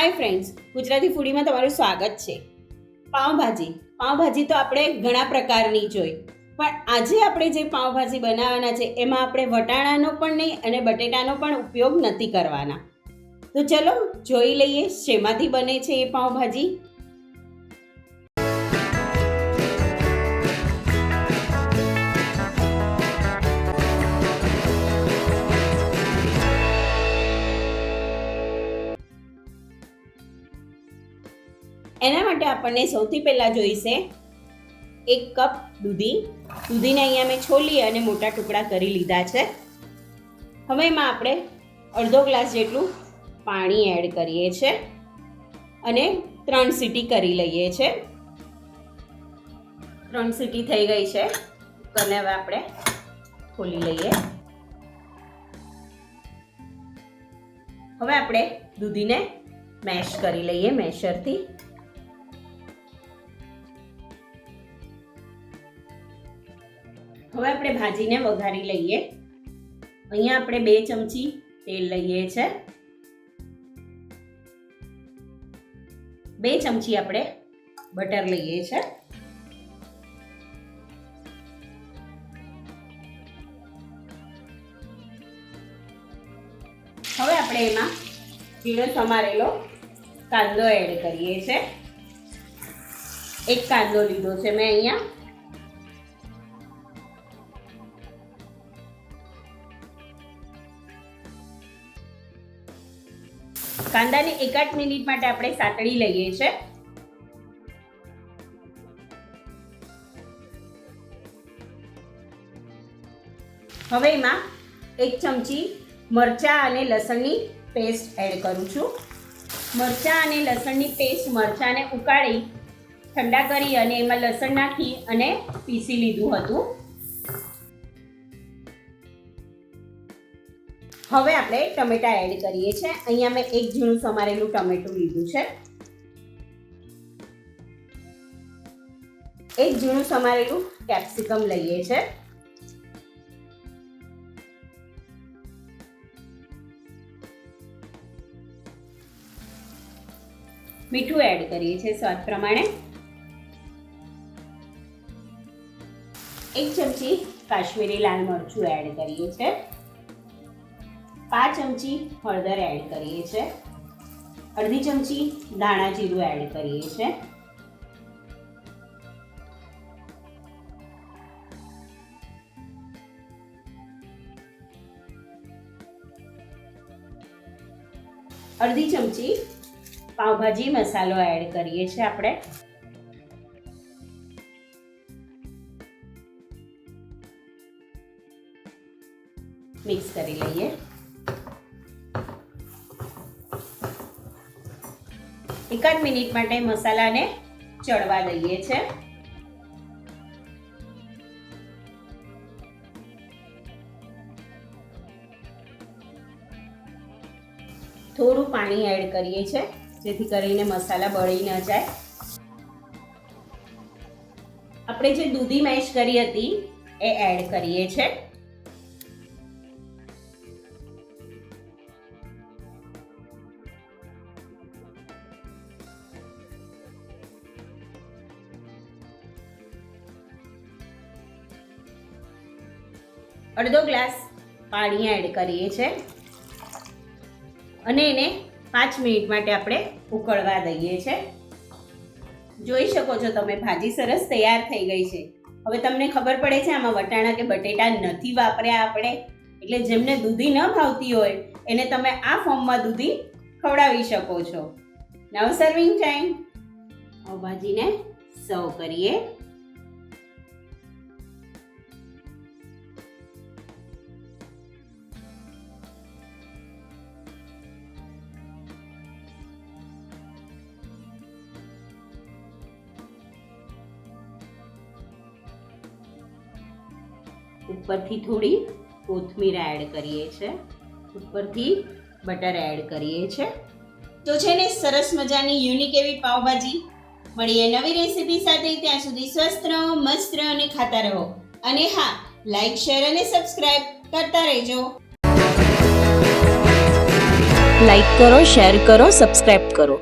Hi friends, Gujarati ફૂડીમાં તમારું સ્વાગત છે. પાવભાજી તો આપણે ઘણા પ્રકારની જોઈ, પણ આજે આપણે જે પાવભાજી બનાવવાના છે એમાં આપણે વટાણાનો પણ નહીં અને બટેટાનો પણ ઉપયોગ નથી કરવાના. તો ચલો જોઈ લઈએ શેમાંથી બને છે એ પાવભાજી. એના માટે આપણને સૌથી પહેલાં જોઈશે 1 કપ દૂધીને અહીંયા મેં છોલી અને મોટા ટુકડા કરી લીધા છે. હવે એમાં આપણે અડધો ગ્લાસ જેટલું પાણી એડ કરીએ છીએ અને 3 સીટી કરી લઈએ છીએ. 3 સીટી થઈ ગઈ છે અને હવે આપણે ખોલી લઈએ. હવે આપણે દૂધીને મેશ કરી લઈએ મેશરથી. હવે આપણે ભાજીને વઘારી લઈએ. અહીંયા આપણે 2 ચમચી તેલ લઈએ છે. 2 ચમચી આપણે બટર લઈએ છે. હવે આપણે એમાં ઝીણો સમારેલો કાંદો એડ કરીએ છે. 1 કાંદો લીધો છે મેં અહીંયા. કાંદાને 1-8 મિનિટ માટે આપણે સાતળી લઈએ છે. હવે એમાં 1 ચમચી મરચાં અને લસણની પેસ્ટ એડ કરું છું. મરચાં અને લસણની પેસ્ટ મરચાંને ઉકાળી ઠંડા કરી અને એમાં લસણ નાખી અને પીસી લીધું હતું. હવે આપણે ટમેટા એડ કરીએ છીએ. અહીંયા મેં 1 ઝીણું સમારેલું ટમેટું લીધું છે. 1 ઝીણું સમારેલું કેપ્સિકમ લઈએ છે. મીઠું એડ કરીએ છીએ સ્વાદ પ્રમાણે. 1 ચમચી કાશ્મીરી લાલ મરચું એડ કરીએ છીએ. 5 ચમચી હળદર એડ કરીએ છીએ. અડધી ચમચી ધાણા જીરું એડ કરીએ છીએ. અડધી ચમચી પાવભાજી મસાલો એડ કરીએ છીએ આપણે. મિક્સ કરી લઈએ. 1 મિનિટ માટે મસાલાને ચડવા દઈએ છે. થોડું પાણી એડ કરીએ છે જેથી કરીને મસાલા બળી ન જાય. આપણે જે દૂધી મેશ કરી હતી એ એડ કરીએ છે. અડધો ગ્લાસ પાણી એડ કરીએ છે અને એને 5 મિનિટ માટે આપણે ઉકળવા દઈએ છે. જોઈ શકો છો તમે ભાજી સરસ તૈયાર થઈ ગઈ છે. હવે તમને ખબર પડે છે આમાં વટાણા કે બટેટા નથી વાપર્યા આપણે, એટલે જેમને દૂધી ન ભાવતી હોય એને તમે આ ફોર્મમાં દૂધી ખવડાવી શકો છો. નાઉ સર્વિંગ ટાઈમ. ભાજીને સર્વ કરીએ. ઉપરથી થોડી કોથમીર એડ કરીએ છે. ઉપરથી બટર એડ કરીએ છે. તો છે ને સરસ મજાની યુનિક એવી પાવભાજી. મળીએ નવી રેસીપી સાથે. ત્યાં સુધી સ્વસ્થ રહો, મસ્ત રહો અને ખાતા રહો. અને હા, લાઈક, શેર અને સબસ્ક્રાઇબ કરતા રહેજો. લાઈક કરો, શેર કરો, સબસ્ક્રાઈબ કરો.